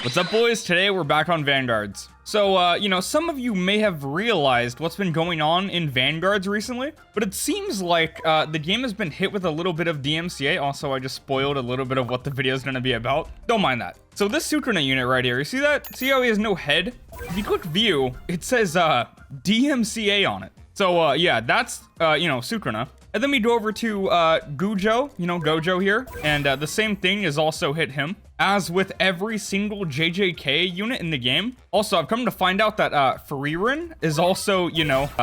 What's up, boys? Today we're back on Vanguards. So, some of you may have realized what's been going on in Vanguards recently, but it seems like the game has been hit with a little bit of DMCA. Also, I just spoiled a little bit of what the video is going to be about. Don't mind that. So this Sutrana unit right here, you see that? See how he has no head? If you click view, it says DMCA on it. So, yeah, that's, Sutrana. And then we go over to Gojo here, and the same thing is also hit him, as with every single JJK unit in the game. Also, I've come to find out that Frieren is also,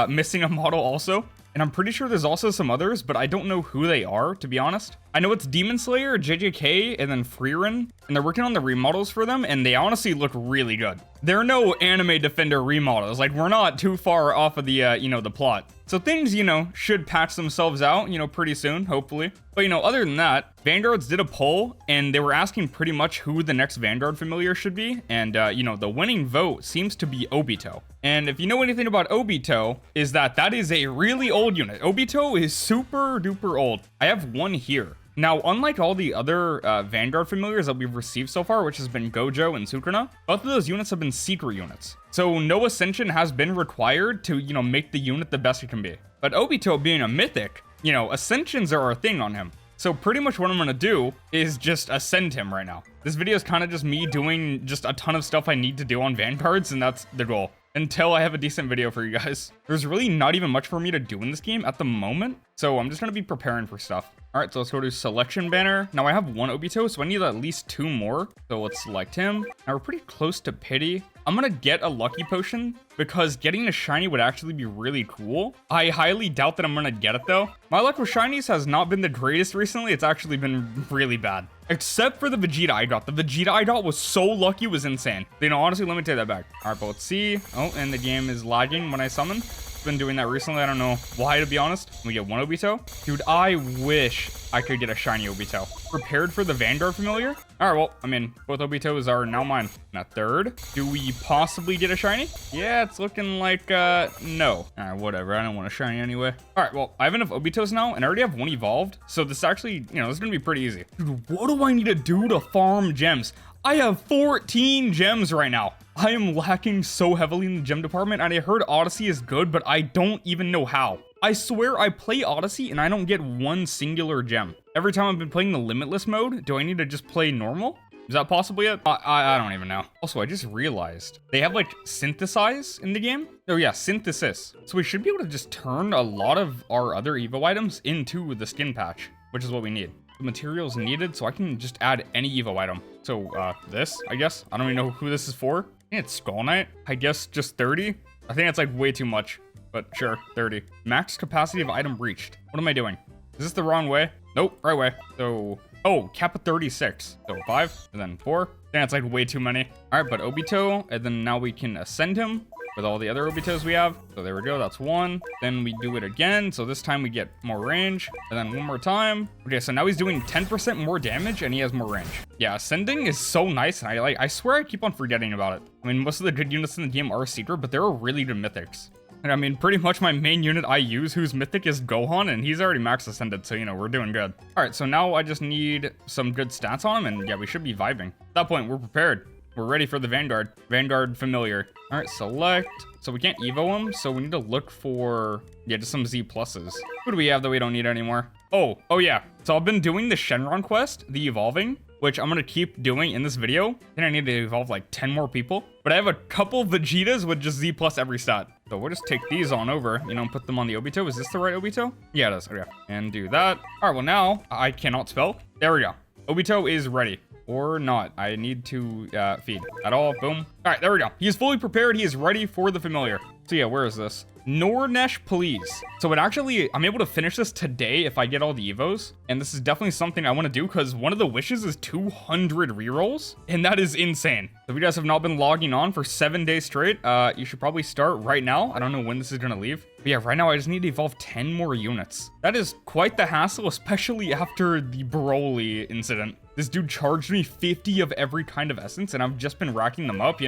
missing a model also. And I'm pretty sure there's also some others, but I don't know who they are, to be honest. I know it's Demon Slayer, JJK, and then Frieren, and they're working on the remodels for them, and they honestly look really good. They're no anime Defender remodels. Like, we're not too far off of the, the plot. So things, should patch themselves out, pretty soon, hopefully. But, other than that, Vanguards did a poll, and they were asking pretty much who the next Vanguard familiar should be. And, the winning vote seems to be Obito. And if you know anything about Obito, is that is a really old unit. Obito is super duper old. I have one here. Now, unlike all the other Vanguard familiars that we've received so far, which has been Gojo and Sutrana, both of those units have been secret units. So no ascension has been required to, make the unit the best it can be. But Obito being a mythic, ascensions are a thing on him. So pretty much what I'm going to do is just ascend him right now. This video is kind of just me doing just a ton of stuff I need to do on Vanguards, and that's the goal. Until I have a decent video for you guys. There's really not even much for me to do in this game at the moment, so I'm just going to be preparing for stuff. All right, so let's go to selection banner. Now I have one Obito, so I need at least 2 more. So let's select him. Now we're pretty close to pity. I'm going to get a lucky potion because getting a shiny would actually be really cool. I highly doubt that I'm going to get it though. My luck with shinies has not been the greatest recently. It's actually been really bad. Except for the Vegeta I got. The Vegeta I got was so lucky, it was insane. Honestly, let me take that back. All right, but let's see. Oh, and the game is lagging when I summon. Been doing that recently. I don't know why, to be honest. We get one Obito. Dude, I wish I could get a shiny Obito. Prepared for the Vanguard familiar? All right, well, I mean, both Obitos are now mine. And a third. Do we possibly get a shiny? Yeah, it's looking like, no. All right, whatever. I don't want a shiny anyway. All right, well, I have enough Obitos now, and I already have one evolved. So this actually, this is going to be pretty easy. Dude, what do I need to do to farm gems? I have 14 gems right now. I am lacking so heavily in the gem department, and I heard Odyssey is good, but I don't even know how. I swear I play Odyssey and I don't get one singular gem. Every time I've been playing the Limitless mode, do I need to just play normal? Is that possible yet? I don't even know. Also, I just realized they have like synthesize in the game. Oh yeah, synthesis. So we should be able to just turn a lot of our other Evo items into the skin patch, which is what we need. The materials needed, so I can just add any Evo item. So this, I guess. I don't even know who this is for. I think it's Skull Knight. I guess just 30. I think that's like way too much, but sure, 30. Max capacity of item reached. What am I doing? Is this the wrong way? Nope, right way. So, oh, cap of 36. So 5 and then 4. I think that's like way too many. All right, but Obito, and then now we can ascend him with all the other Obitos we have. So there we go, that's 1. Then we do it again, so this time we get more range, and then one more time. Okay, so now he's doing 10% more damage, and he has more range. Yeah, ascending is so nice, and I swear I keep on forgetting about it. I mean, most of the good units in the game are secret, but there are really good mythics. And I mean, pretty much my main unit I use whose mythic is Gohan, and he's already max ascended, so, we're doing good. All right, so now I just need some good stats on him, and yeah, we should be vibing. At that point, we're prepared. We're ready for the Vanguard familiar. All right, select. So we can't Evo him, so we need to look for, just some Z pluses. Who do we have that we don't need anymore? Oh yeah. So I've been doing the Shenron quest, the evolving, which I'm going to keep doing in this video. Then I need to evolve like 10 more people. But I have a couple Vegetas with just Z plus every stat. So we'll just take these on over, and put them on the Obito. Is this the right Obito? Yeah, it is. Okay. And do that. All right, well now I cannot spell. There we go. Obito is ready. Or not. I need to feed at all. Boom. All right, there we go. He is fully prepared. He is ready for the familiar. So yeah, where is this? Nornesh, please. So I'm able to finish this today if I get all the Evos. And this is definitely something I want to do because one of the wishes is 200 rerolls. And that is insane. If you guys have not been logging on for 7 days straight, you should probably start right now. I don't know when this is going to leave. But yeah, right now I just need to evolve 10 more units. That is quite the hassle, especially after the Broly incident. This dude charged me 50 of every kind of essence, and I've just been racking them up,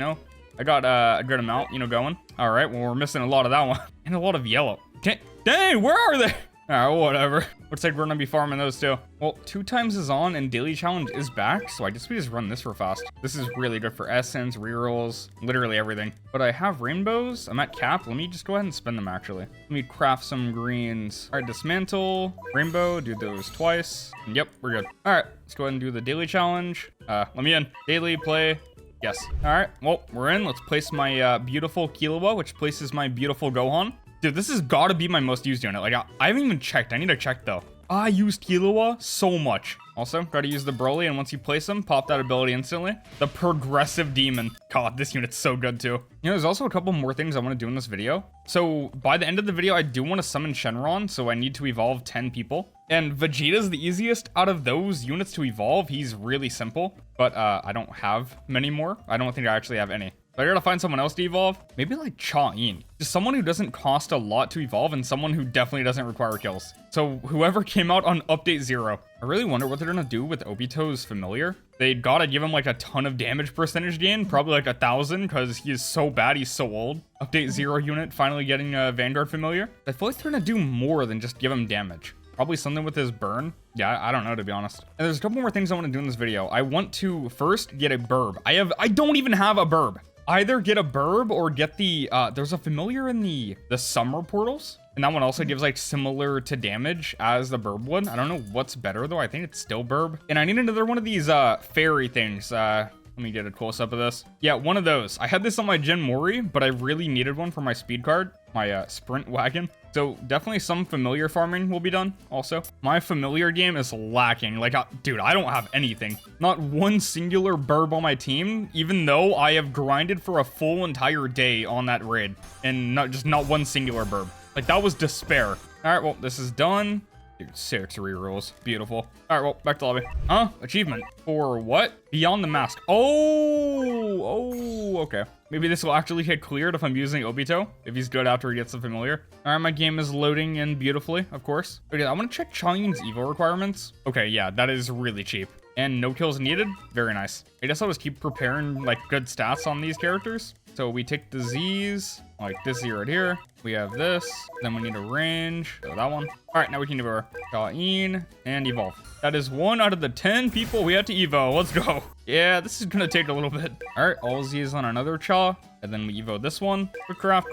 I got a good amount, going. All right, well, we're missing a lot of that one. And a lot of yellow. Dang, where are they? Alright, whatever. Looks like we're gonna be farming those too. Well, 2 times is on and daily challenge is back, so I guess we just run this real fast. This is really good for essence, rerolls, literally everything. But I have rainbows. I'm at cap. Let me just go ahead and spend them actually. Let me craft some greens. Alright, dismantle, rainbow, do those twice. And yep, we're good. Alright, let's go ahead and do the daily challenge. Let me in. Daily play. Yes. Alright, well, we're in. Let's place my beautiful Killua, which places my beautiful Gohan. Dude, this has got to be my most used unit. Like, I haven't even checked. I need to check, though. I used Killua so much. Also, got to use the Broly, and once you place him, pop that ability instantly. The Progressive Demon. God, this unit's so good, too. You know, there's also a couple more things I want to do in this video. So, by the end of the video, I do want to summon Shenron, so I need to evolve 10 people. And Vegeta's the easiest out of those units to evolve. He's really simple, but I don't have many more. I don't think I actually have any. So I gotta find someone else to evolve. Maybe like Cha-In. Just someone who doesn't cost a lot to evolve and someone who definitely doesn't require kills. So whoever came out on update 0. I really wonder what they're gonna do with Obito's familiar. They gotta give him like a ton of damage percentage gain. Probably like 1,000 because he is so bad. He's so old. Update 0 unit finally getting a Vanguard familiar. I feel like they're gonna do more than just give him damage. Probably something with his burn. Yeah, I don't know, to be honest. And there's a couple more things I want to do in this video. I want to first get a burb. I don't even have a burb. Either get a burb or get the, there's a familiar in the summer portals. And that one also gives like similar to damage as the burb one. I don't know what's better though. I think it's still burb. And I need another one of these, fairy things. Let me get a close up of this. Yeah, one of those. I had this on my Gen Mori, but I really needed one for my speed card, my sprint wagon. So definitely some familiar farming will be done also. My familiar game is lacking. Like, dude, I don't have anything. Not one singular burb on my team, even though I have grinded for a full entire day on that raid. And not one singular burb. Like, that was despair. All right, well, this is done. Dude, 6 rerolls. Beautiful. All right, well, back to lobby. Huh? Achievement. For what? Beyond the Mask. Oh, okay. Maybe this will actually get cleared if I'm using Obito, if he's good after he gets the familiar. All right, my game is loading in beautifully, of course. Okay, I want to check Cha-In's Evo requirements. Okay, yeah, that is really cheap. And no kills needed. Very nice. I guess I'll just keep preparing, like, good stats on these characters. So we take the Z's, like this Z right here. We have this. Then we need a range. So that one. All right, now we can do our Cha-In and evolve. That is 1 out of the 10 people we had to evo. Let's go. Yeah, this is gonna take a little bit. All right, all Z's on another Cha. And then we evo this one. Quick craft,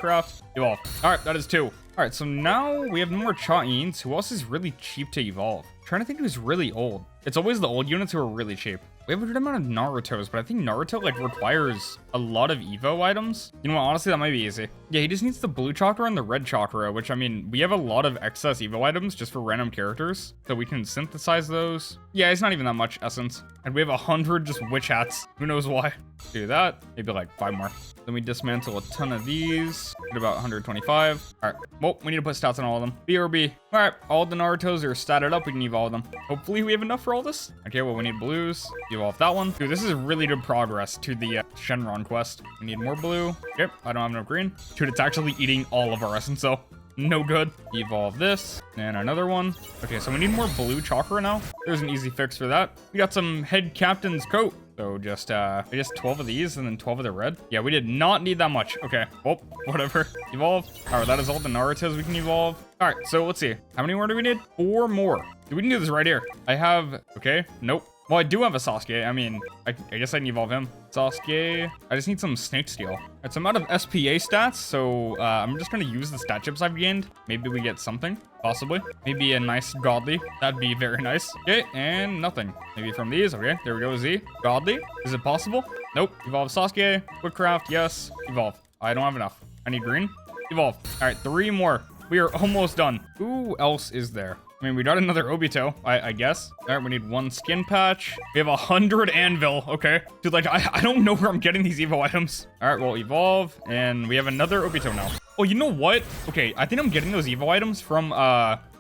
evolve. All right, that is 2. All right, so now we have no more Cha-Ins. Who else is really cheap to evolve? I'm trying to think who's really old. It's always the old units who are really cheap. We have a good amount of Naruto's, but I think Naruto, like, requires a lot of Evo items. You know what? Honestly, that might be easy. Yeah, he just needs the blue chakra and the red chakra, which, I mean, we have a lot of excess Evo items just for random characters, so we can synthesize those. Yeah, it's not even that much essence. And we have 100 just witch hats. Who knows why? Do that. Maybe, like, 5 more. Then we dismantle a ton of these. Get about 125. All right. Well, we need to put stats on all of them. BRB. All right. All the Narutos are statted up. We can evolve them. Hopefully, we have enough for all this. Okay, well, we need blues. Evolve that one. Dude, this is really good progress to the Shenron quest. We need more blue. Okay, I don't have enough green. Dude, it's actually eating all of our essence, so no good. Evolve this and another one. Okay, so we need more blue chakra now. There's an easy fix for that. We got some head captain's coat. So just, I guess 12 of these and then 12 of the red. Yeah, we did not need that much. Okay, well, whatever. Evolve. All right, that is all the Narutos we can evolve. All right, so let's see. How many more do we need? 4 more. We can do this right here. I have, okay, nope. Well, I do have a Sasuke. I mean, I guess I can evolve him. Sasuke. I just need some snake steel. It's I'm out of SPA stats, so I'm just going to use the stat chips I've gained. Maybe we get something, possibly. Maybe a nice godly. That'd be very nice. Okay, and nothing. Maybe from these. Okay, there we go, Z. Godly. Is it possible? Nope. Evolve Sasuke. Quick craft, yes. Evolve. I don't have enough. I need green. Evolve. All right, 3 more. We are almost done. Who else is there? I mean, we got another Obito, I guess. All right, we need 1 skin patch. We have 100 anvil. Okay. Dude, like, I don't know where I'm getting these Evo items. All right, we'll evolve. And we have another Obito now. Oh, you know what? Okay, I think I'm getting those Evo items from,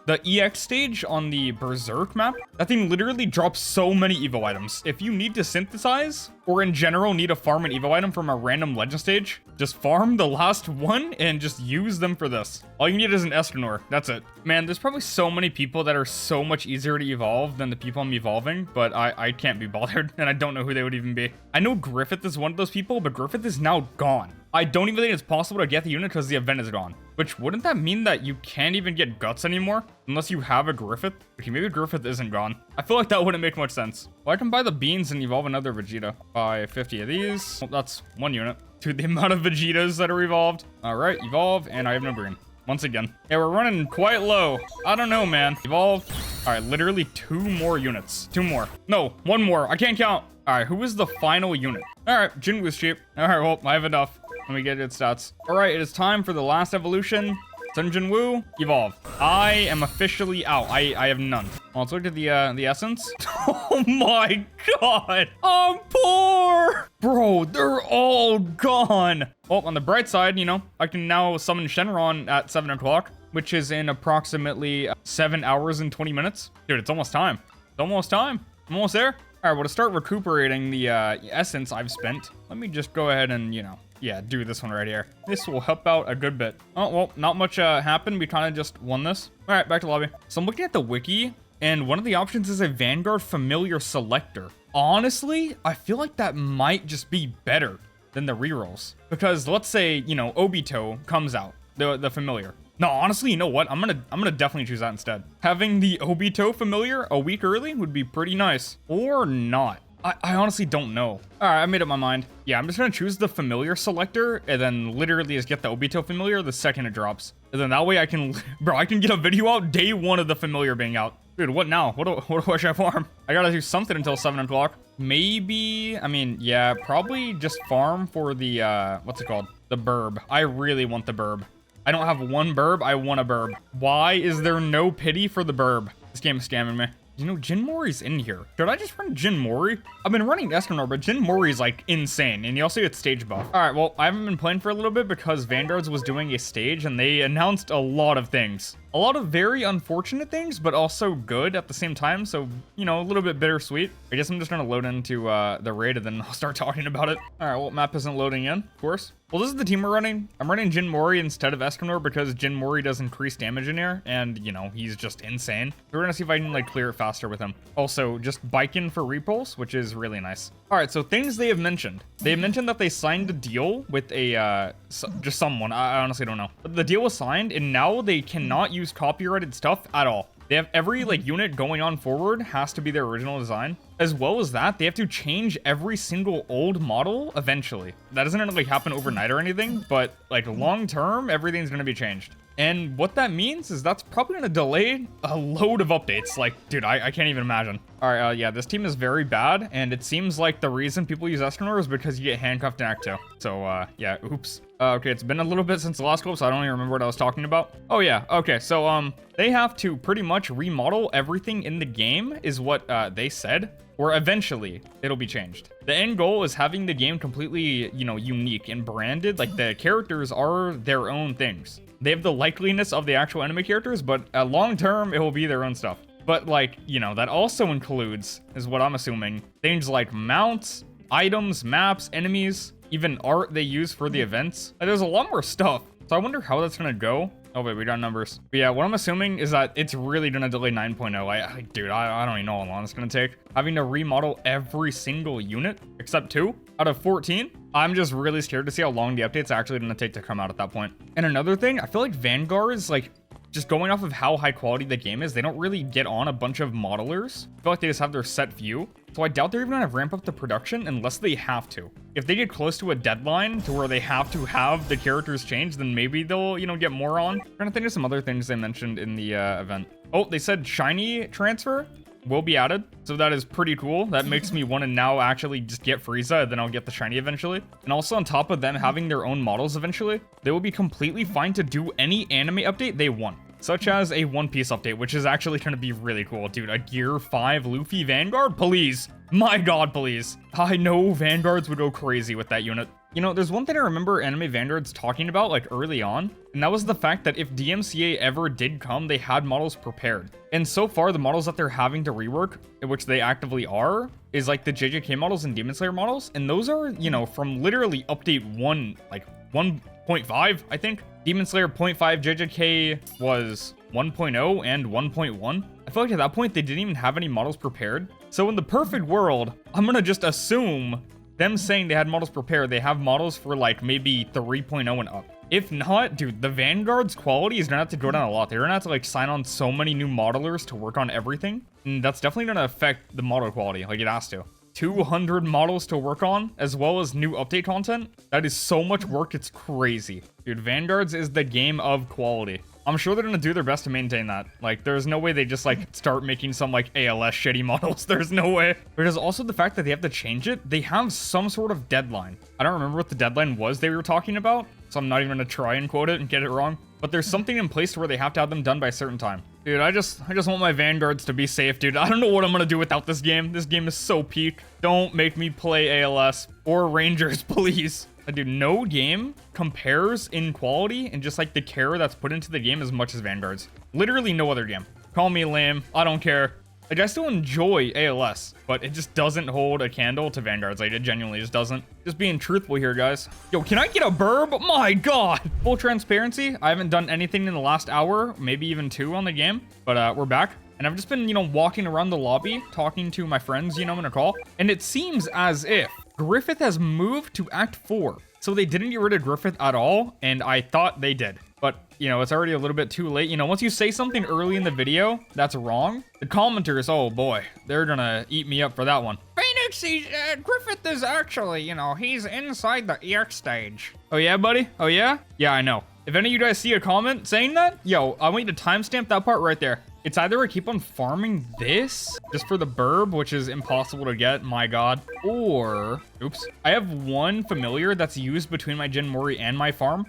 the EX stage on the Berserk map. That thing literally drops so many Evo items. If you need to synthesize, or in general need to farm an Evo item from a random legend stage, just farm the last one and just use them for this. All you need is an Escanor. That's it. Man, there's probably so many people that are so much easier to evolve than the people I'm evolving, but I can't be bothered, and I don't know who they would even be. I know Griffith is one of those people, but Griffith is now gone. I don't even think it's possible to get the unit because the event is gone. Which, wouldn't that mean that you can't even get Guts anymore? Unless you have a Griffith? Okay, maybe Griffith isn't gone. I feel like that wouldn't make much sense. Well, I can buy the beans and evolve another Vegeta. Buy 50 of these. Well, that's 1 unit. Dude, the amount of Vegetas that are evolved. All right, evolve, and I have no green. Once again. Yeah, we're running quite low. I don't know, man. Evolve. All right, literally 2 more units. 2 more. No, 1 more. I can't count. All right, who is the final unit? All right, Jinwoo's cheap. All right, well, I have enough. Let me get its stats. All right, it is time for the last evolution. Sun Jinwoo, evolve. I am officially out. I have none. Well, let's look at the essence. Oh my god, I'm poor. Bro, they're all gone. Well, on the bright side, you know, I can now summon Shenron at 7 o'clock, which is in approximately 7 hours and 20 minutes. Dude, it's almost time. It's almost time. I'm almost there. All right, well, to start recuperating the essence I've spent, let me just go ahead and, you know, yeah, do this one right here. This will help out a good bit. Oh, well, not much happened. We kind of just won this. All right, back to lobby. So I'm looking at the wiki, and one of the options is a Vanguard familiar selector. Honestly, I feel like that might just be better than the rerolls. Because let's say, you know, Obito comes out, the familiar. No, honestly, you know what? I'm gonna definitely choose that instead. Having the Obito familiar a week early would be pretty nice. Or not. I honestly don't know. All right, I made up my mind. Yeah, I'm just gonna choose the familiar selector and then literally just get the Obito familiar the second it drops. And then that way I can, bro, I can get a video out day 1 of the familiar being out. Dude, what now? What do I should farm? I gotta do something until 7 o'clock. Maybe, I mean, yeah, probably just farm for the, what's it called? The burb. I really want the burb. I don't have 1 burb, I want a burb. Why is there no pity for the burb? This game is scamming me. You know, Jin Mori's in here. Should I just run Jin Mori? I've been running Escanor, but Jin Mori's like insane, and you also get stage buff. All right, well, I haven't been playing for a little bit because Vanguards was doing a stage, and they announced a lot of things. A lot of very unfortunate things, but also good at the same time, so, you know, a little bit bittersweet. I guess I'm just gonna load into the raid, and then I'll start talking about it. All right, well, map isn't loading in, of course. Well, this is the team we're running. I'm running Jin Mori instead of Escanor because Jin Mori does increase damage in here, and, you know, he's just insane. We're gonna see if I can, like, clear it faster with him. Also, just bike in for repulse, which is really nice. All right, so things they have mentioned. They have mentioned that they signed a deal with a, just someone. I honestly don't know. But the deal was signed, and now they cannot use copyrighted stuff at all. They have every, like, unit going on forward has to be their original design. As well as that, they have to change every single old model eventually. That doesn't like happen overnight or anything, but like long term, everything's gonna be changed. And what that means is that's probably gonna delay a load of updates. Like, dude, I can't even imagine. All right, yeah, this team is very bad, and it seems like the reason people use Escanor is because you get handcuffed in Act 2. So, yeah, oops. Okay, it's been a little bit since the last clip, so I don't even remember what I was talking about. Oh, yeah, okay, so, they have to pretty much remodel everything in the game, is what, they said. Or eventually, it'll be changed. The end goal is having the game completely, you know, unique and branded. Like, the characters are their own things. They have the likeliness of the actual anime characters, but long term, it will be their own stuff. But, like, you know, that also includes, is what I'm assuming, things like mounts, items, maps, enemies, even art they use for the events. Like, there's a lot more stuff. So I wonder how that's gonna go. Oh, wait, we got numbers. But yeah, what I'm assuming is that it's really gonna delay 9.0. Dude, I don't even know how long it's gonna take. Having to remodel every single unit, except 2 out of 14. I'm just really scared to see how long the update's actually gonna take to come out at that point. And another thing, I feel like Vanguards, like, just going off of how high quality the game is, they don't really get on a bunch of modelers. I feel like they just have their set few. So I doubt they're even gonna ramp up the production unless they have to. If they get close to a deadline to where they have to have the characters changed, then maybe they'll, you know, get more on. I'm trying to think of some other things they mentioned in the event. Oh, they said shiny transfer will be added. So that is pretty cool. That makes me want to now actually just get Frieza, and then I'll get the shiny eventually. And also on top of them having their own models eventually, they will be completely fine to do any anime update they want. Such as a One Piece update, which is actually going to be really cool. Dude, a Gear 5 Luffy Vanguard? Please. My god, please. I know Vanguards would go crazy with that unit. You know, there's one thing I remember anime Vanguards talking about, like, early on, and that was the fact that if DMCA ever did come, they had models prepared. And so far, the models that they're having to rework, which they actively are, is like the JJK models and Demon Slayer models, and those are, you know, from literally update 1, like, 1.5, I think. Demon Slayer 0.5 JJK was 1.0 and 1.1. I feel like at that point, they didn't even have any models prepared. So in the perfect world, I'm gonna just assume them saying they had models prepared, they have models for like maybe 3.0 and up. If not, dude, the Vanguard's quality is gonna have to go down a lot. They're gonna have to like sign on so many new modelers to work on everything. And that's definitely gonna affect the model quality, like it has to. 200 models to work on, as well as new update content. That is so much work, it's crazy. Dude, Vanguards is the game of quality. I'm sure they're gonna do their best to maintain that. Like, there's no way they just like start making some like ALS shitty models. There's no way. Because also the fact that they have to change it, they have some sort of deadline. I don't remember what the deadline was they were talking about, so I'm not even gonna try and quote it and get it wrong. But there's something in place where they have to have them done by a certain time. Dude, I just want my Vanguards to be safe, dude. I don't know what I'm gonna do without this game. This game is so peak. Don't make me play ALS or Rangers, please. Dude, no game compares in quality and just like the care that's put into the game as much as Vanguards. Literally no other game. Call me lame. I don't care. Like, I still enjoy ALS, but it just doesn't hold a candle to Vanguards. Like, it genuinely just doesn't. Just being truthful here, guys. Yo, can I get a burb? My God. Full transparency, I haven't done anything in the last hour, maybe even 2 on the game, but we're back. And I've just been, you know, walking around the lobby, talking to my friends, you know, in a call. And it seems as if Griffith has moved to Act 4. So they didn't get rid of Griffith at all, and I thought they did. But, you know, it's already a little bit too late. You know, once you say something early in the video that's wrong, the commenters, oh boy, they're gonna eat me up for that one. Phoenix, Griffith is actually, you know, he's inside the EX stage. Oh yeah, buddy? Oh yeah? Yeah, I know. If any of you guys see a comment saying that, yo, I want you to timestamp that part right there. It's either I keep on farming this just for the burb, which is impossible to get, my God, or, oops, I have one familiar that's used between my Jin Mori and my farm.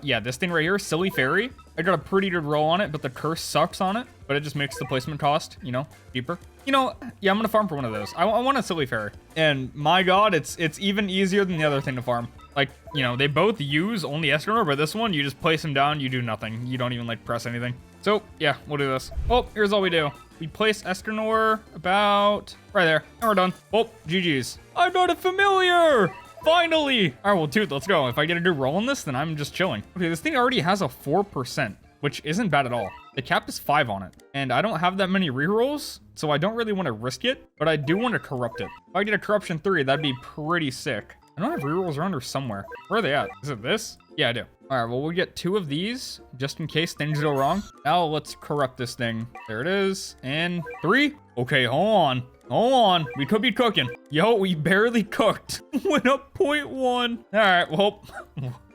Yeah, this thing right here, Silly Fairy. I got a pretty good roll on it, but the curse sucks on it, but it just makes the placement cost, you know, cheaper. You know, yeah, I'm gonna farm for one of those. I want a Silly Fairy. And my God, it's even easier than the other thing to farm. Like, you know, they both use only Escanor, but this one, you just place them down, you do nothing. You don't even like press anything. So yeah, we'll do this. Oh, here's all we do. We place Escanor about right there, and we're done. Oh, GG's. I got a familiar! Finally! All right, well, dude, let's go. If I get a good roll on this, then I'm just chilling. Okay, this thing already has a 4%, which isn't bad at all. The cap is 5 on it, and I don't have that many rerolls, so I don't really want to risk it, but I do want to corrupt it. If I get a corruption 3, that'd be pretty sick. I don't have rerolls around here somewhere. Where are they at? Is it this? Yeah, I do. All right, well, we'll get 2 of these just in case things go wrong. Now let's corrupt this thing. There it is. And 3. Okay, hold on. Hold on. We could be cooking. Yo, we barely cooked. Went up 0.1. All right, well,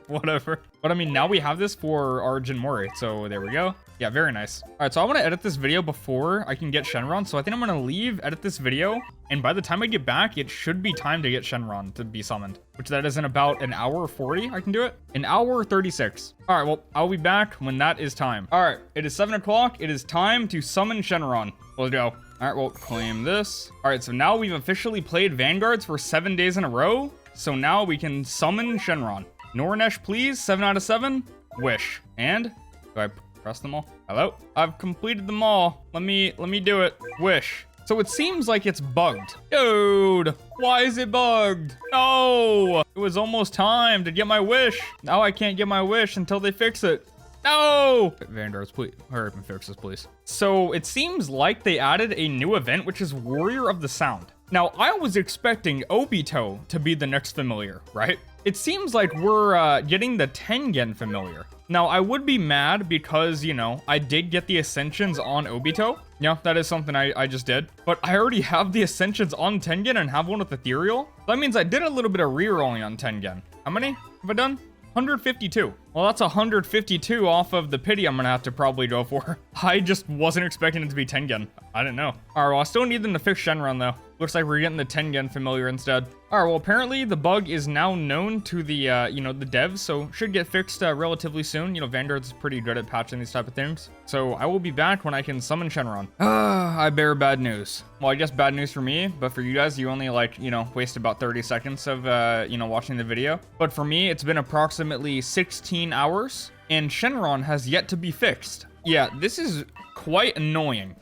whatever. But I mean, now we have this for our Jin Mori. So there we go. Yeah, very nice. All right, so I want to edit this video before I can get Shenron. So I think I'm going to leave, edit this video. And by the time I get back, it should be time to get Shenron to be summoned. Which that is in about an hour 40, I can do it. An hour 36. All right, well, I'll be back when that is time. All right, it is 7 o'clock. It is time to summon Shenron. Let's go. All right, we'll claim this. All right, so now we've officially played Vanguards for 7 days in a row. So now we can summon Shenron. Nornesh, please. 7 out of 7. Wish. And do I press them all? Hello? I've completed them all. Let me do it. Wish. So it seems like it's bugged. Dude, why is it bugged? No, it was almost time to get my wish. Now I can't get my wish until they fix it. No! Vanguards, please, hurry up and fix this, please. So it seems like they added a new event, which is Warrior of the Sound. Now, I was expecting Obito to be the next familiar, right? It seems like we're getting the Tengen familiar. Now, I would be mad because, you know, I did get the Ascensions on Obito. Yeah, that is something I just did. But I already have the Ascensions on Tengen and have one with Ethereal. That means I did a little bit of rerolling on Tengen. How many have I done? 152. Well, that's 152 off of the pity I'm gonna have to probably go for. I just wasn't expecting it to be Tengen. I didn't know. All right, well, I still need them to fix Shenron, though. Looks like we're getting the Tengen familiar instead. All right, well, apparently the bug is now known to the, you know, the devs, so should get fixed relatively soon. You know, Vanguards is pretty good at patching these type of things. So I will be back when I can summon Shenron. I bear bad news. Well, I guess bad news for me, but for you guys, you only, like, you know, waste about 30 seconds of, you know, watching the video. But for me, it's been approximately 16 hours, and Shenron has yet to be fixed. Yeah, this is quite annoying.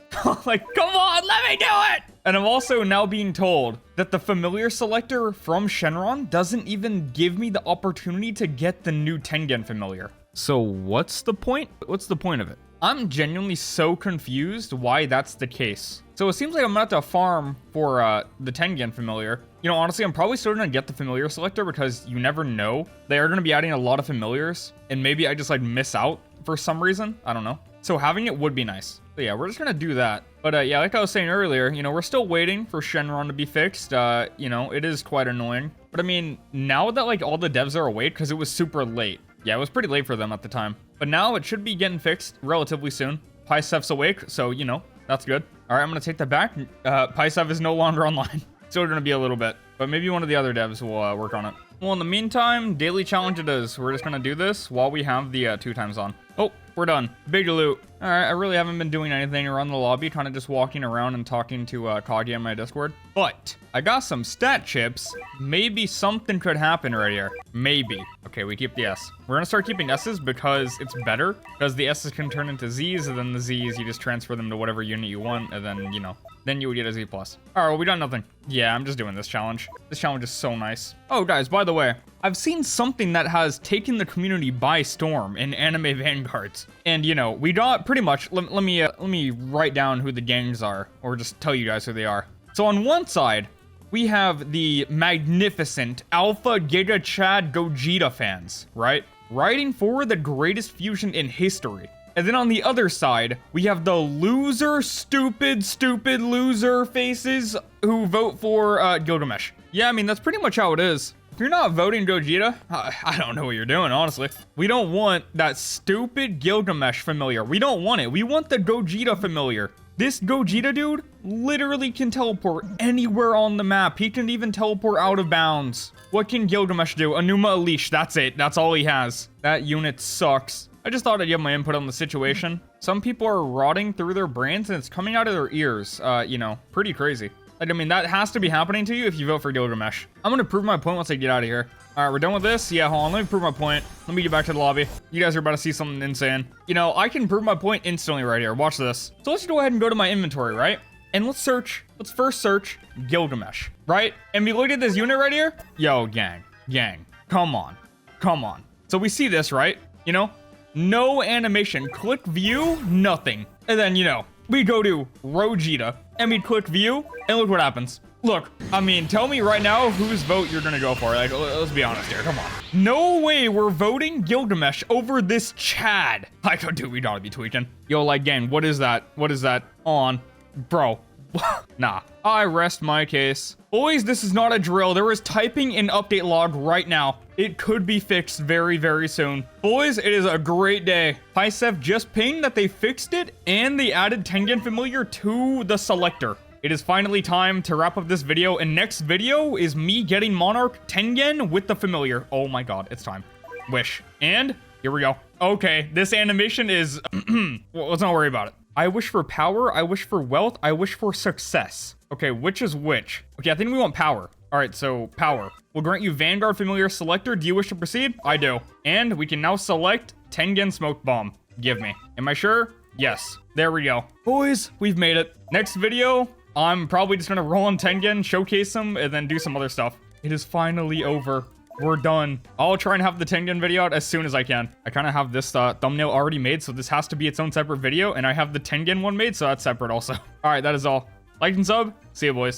Like, come on, let me do it! And I'm also now being told that the familiar selector from Shenron doesn't even give me the opportunity to get the new Tengen familiar. So what's the point? What's the point of it? I'm genuinely so confused why that's the case. So it seems like I'm gonna have to farm for the Tengen familiar. You know, honestly, I'm probably still gonna get the familiar selector because you never know. They are gonna be adding a lot of familiars, and maybe I just like miss out for some reason. I don't know. So having it would be nice. But yeah, we're just gonna do that. But yeah, like I was saying earlier, you know, we're still waiting for Shenron to be fixed. You know, it is quite annoying. But I mean, now that like all the devs are awake, because it was super late. Yeah, it was pretty late for them at the time. But now it should be getting fixed relatively soon. Pysef's awake, so, you know, that's good. All right, I'm going to take that back. Pysef is no longer online. Still going to be a little bit. But maybe one of the other devs will work on it. Well, in the meantime, daily challenge it is. We're just going to do this while we have the 2 times on. Oh, we're done. Big loot. All right, I really haven't been doing anything around the lobby, kind of just walking around and talking to Kagi on my Discord. But I got some stat chips. Maybe something could happen right here. Maybe. Okay, we keep the S. We're going to start keeping S's because it's better. Because the S's can turn into Z's, and then the Z's, you just transfer them to whatever unit you want, and then, you know, then you would get a Z+. All right, well, we got nothing. Yeah, I'm just doing this challenge. This challenge is so nice. Oh, guys, by the way, I've seen something that has taken the community by storm in anime Vanguards. And, you know, we got pretty much, let me write down who the gangs are, or just tell you guys who they are. So on one side, we have the magnificent Alpha Giga Chad Gogeta fans, right? Riding for the greatest fusion in history. And then on the other side, we have the loser, stupid loser faces who vote for Gilgamesh. Yeah, I mean, that's pretty much how it is. If you're not voting Gogeta, I don't know what you're doing, honestly. We don't want that stupid Gilgamesh familiar. We don't want it. We want the Gogeta familiar. This Gogeta dude literally can teleport anywhere on the map. He can even teleport out of bounds. What can Gilgamesh do? Anuma Elish, that's it. That's all he has. That unit sucks. I just thought I'd give my input on the situation. Some people are rotting through their brains and it's coming out of their ears. You know, pretty crazy. Like, I mean, that has to be happening to you if you vote for Gilgamesh. I'm gonna prove my point once I get out of here. All right, we're done with this. Yeah, hold on, let me prove my point. Let me get back to the lobby. You guys are about to see something insane. You know, I can prove my point instantly right here. Watch this. So let's go ahead and go to my inventory, right? And let's first search Gilgamesh, right? And we look at this unit right here. Yo, gang, come on. So we see this, right? You know, no animation, click view, nothing. And then, you know, we go to Rogeta and we click view and look what happens. Look, I mean, tell me right now whose vote you're gonna go for. Like, let's be honest here, come on. No way we're voting Gilgamesh over this Chad. Like, oh, dude, we gotta be tweaking. Yo, like, gang, what is that? What is that on? Bro, nah. I rest my case. Boys, this is not a drill. There is typing in update log right now. It could be fixed very, very soon. Boys, it is a great day. Pysef just pinged that they fixed it and they added Tengen familiar to the selector. It is finally time to wrap up this video, and next video is me getting Monarch Tengen with the familiar. Oh my god, it's time. Wish. And here we go. Okay, this animation is... well, let's not worry about it. I wish for power, I wish for wealth, I wish for success. Okay, which is which? Okay, I think we want power. All right, so power. We'll grant you Vanguard familiar selector. Do you wish to proceed? I do. And we can now select Tengen Smoke Bomb. Give me. Am I sure? Yes. There we go. Boys, we've made it. Next video, I'm probably just gonna roll on Tengen, showcase them, and then do some other stuff. It is finally over. We're done. I'll try and have the Tengen video out as soon as I can. I kind of have this thumbnail already made, so this has to be its own separate video, and I have the Tengen one made, so that's separate also. All right, that is all. Like and sub. See you, boys.